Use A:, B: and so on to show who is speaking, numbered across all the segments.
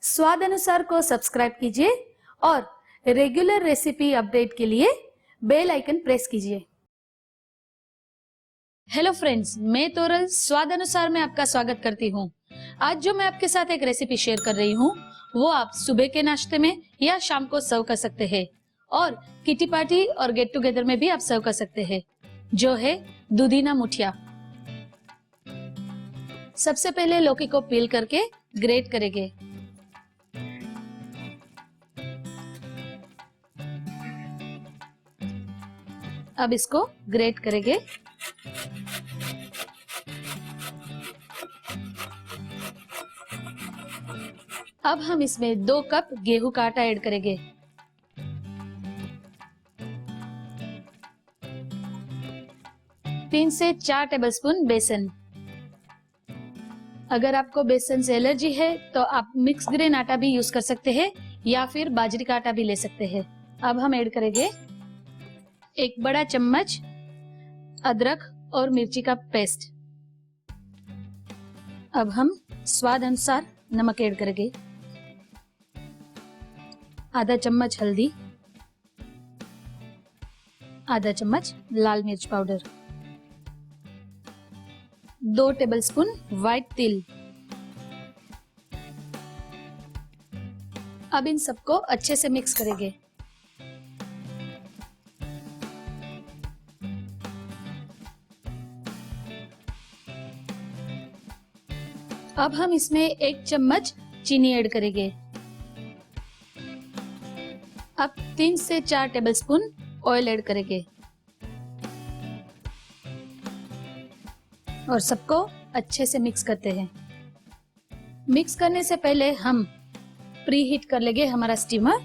A: स्वाद अनुसार को सब्सक्राइब कीजिए और रेगुलर रेसिपी अपडेट के लिए बेल आइकन प्रेस कीजिए। हेलो फ्रेंड्स, मैं तोरल स्वाद अनुसार में आपका स्वागत करती हूँ। आज जो मैं आपके साथ एक रेसिपी शेयर कर रही हूँ वो आप सुबह के नाश्ते में या शाम को सर्व कर सकते हैं और किटी पार्टी और गेट टुगेदर में भी आप सर्व कर सकते हैं, जो है दुधीना मुठिया। सबसे पहले लौकी को पील करके ग्रेट करेंगे। अब इसको ग्रेट करेंगे। अब हम इसमें 2 कप गेहूं का आटा ऐड करेंगे। तीन से 4 टेबलस्पून बेसन। अगर आपको बेसन से एलर्जी है तो आप मिक्स ग्रेन आटा भी यूज कर सकते हैं या फिर बाजरी का आटा भी ले सकते हैं। अब हम ऐड करेंगे 1 बड़ा चम्मच अदरक और मिर्ची का पेस्ट। अब हम स्वाद अनुसार नमक ऐड करेंगे, आधा चम्मच हल्दी, आधा चम्मच लाल मिर्च पाउडर, 2 टेबलस्पून व्हाइट तिल। अब इन सबको अच्छे से मिक्स करेंगे। अब हम इसमें 1 चम्मच चीनी ऐड करेंगे। अब 3 से 4 टेबलस्पून ऑयल ऐड करेंगे और सबको अच्छे से मिक्स करते हैं। मिक्स करने से पहले हम प्री हीट कर लेंगे हमारा स्टीमर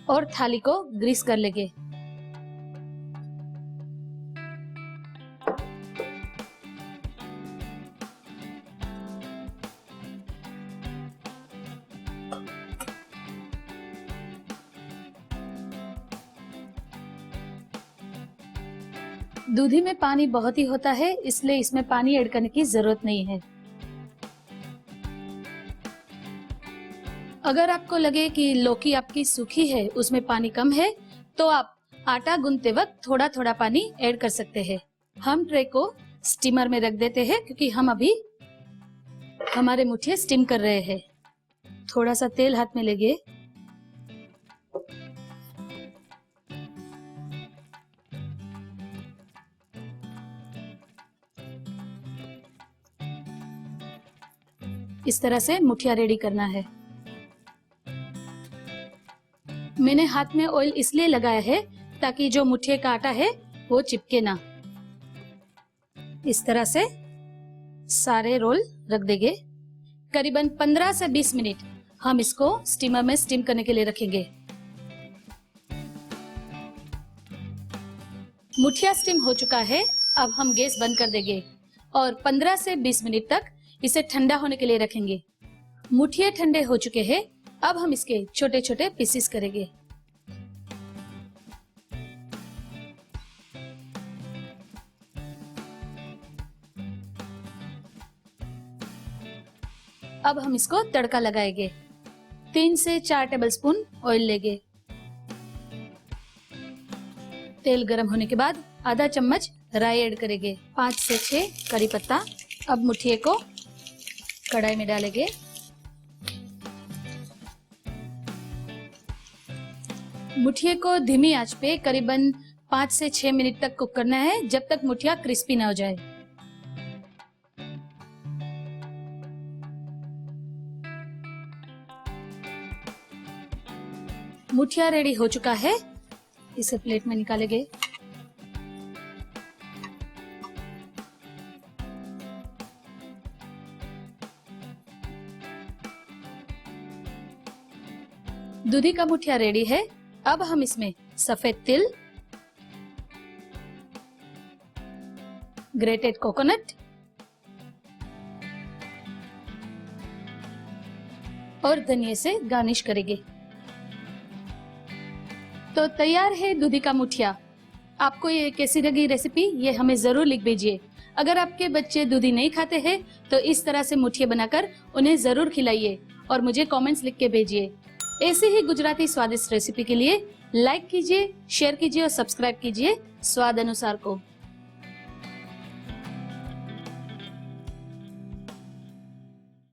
A: और थाली को ग्रीस कर लेंगे। दूधी में पानी बहुत ही होता है, इसलिए इसमें पानी ऐड करने की जरूरत नहीं है। अगर आपको लगे कि लौकी आपकी सूखी है, उसमें पानी कम है, तो आप आटा गूंथते वक्त थोड़ा थोड़ा पानी ऐड कर सकते हैं। हम ट्रे को स्टीमर में रख देते हैं क्योंकि हम अभी हमारे मुठिया स्टीम कर रहे हैं। थोड़ा सा तेल हाथ में लेंगे। इस तरह से मुठिया रेडी करना है। मैंने हाथ में ऑयल इसलिए लगाया है ताकि जो मुठिया का आटा है वो चिपके ना। इस तरह से सारे रोल रख देंगे। करीबन 15 से 20 मिनट हम इसको स्टीमर में स्टीम करने के लिए रखेंगे। मुठिया स्टीम हो चुका है। अब हम गैस बंद कर देंगे और 15 से 20 मिनट तक इसे ठंडा होने के लिए रखेंगे। मुठिया ठंडे हो चुके हैं। अब हम इसके छोटे छोटे पीसेस करेंगे। अब हम इसको तड़का लगाएंगे। 3 से 4 टेबलस्पून ऑयल लेंगे। तेल गरम होने के बाद आधा चम्मच राई ऐड करेंगे। 5 से 6 करी पत्ता। अब मुठिया को कढ़ाई में डालेंगे। मुठिया को धीमी आंच पे करीबन 5 से 6 मिनट तक कुक करना है, जब तक मुठिया क्रिस्पी ना हो जाए। मुठिया रेडी हो चुका है। इसे प्लेट में निकालेंगे। दूधी का मुठिया रेडी है। अब हम इसमें सफेद तिल, ग्रेटेड कोकोनट और धनिया से गार्निश करेंगे। तो तैयार है दूधी का मुठिया। आपको ये कैसी लगी रेसिपी, ये हमें जरूर लिख भेजिए। अगर आपके बच्चे दूधी नहीं खाते हैं तो इस तरह से मुठिया बनाकर उन्हें जरूर खिलाइए और मुझे कमेंट्स लिख के भेजिए। ऐसे ही गुजराती स्वादिष्ट रेसिपी के लिए लाइक कीजिए, शेयर कीजिए और सब्सक्राइब कीजिए स्वाद अनुसार को।